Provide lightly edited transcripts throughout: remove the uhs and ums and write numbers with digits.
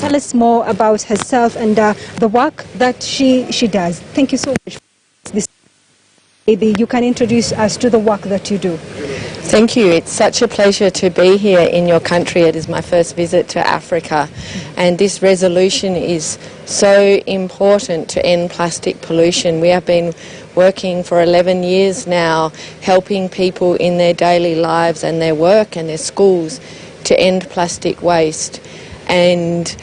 tell us more about herself and the work that she does. Thank you so much for this. Maybe you can introduce us to the work that you do. Thank you. It's such a pleasure to be here in your country. It is my first visit to Africa, and this resolution is so important to end plastic pollution. We have been working for 11 years now, helping people in their daily lives and their work and their schools to end plastic waste. And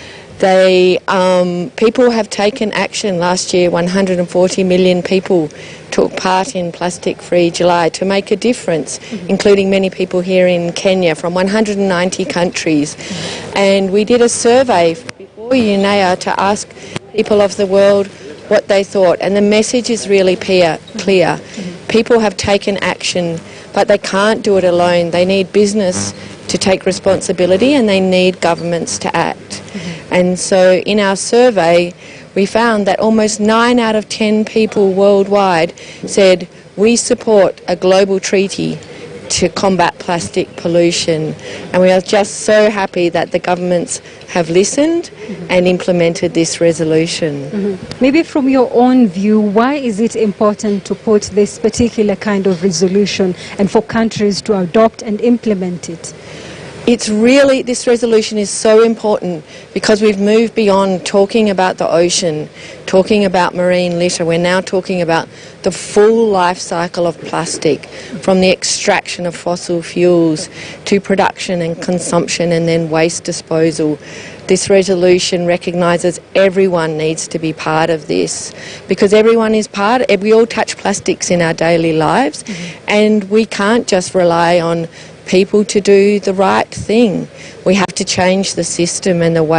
people have taken action. Last year, 140 million people took part in Plastic Free July to make a difference, including many people here in Kenya from 190 countries. And we did a survey before Unea to ask people of the world what they thought, and the message is really clear. People have taken action, but they can't do it alone. They need business to take responsibility, and they need governments to act. And so in our survey, we found that almost 9 out of 10 people worldwide said we support a global treaty to combat plastic pollution. And we are just so happy that the governments have listened and implemented this resolution. Maybe from your own view, why is it important to put this particular kind of resolution and for countries to adopt and implement it? This resolution is so important because we've moved beyond talking about the ocean, talking about marine litter. We're now talking about the full life cycle of plastic, from the extraction of fossil fuels to production and consumption and then waste disposal. This resolution recognises everyone needs to be part of this, because everyone is we all touch plastics in our daily lives, and we can't just rely on people to do the right thing. We have to change the system and the way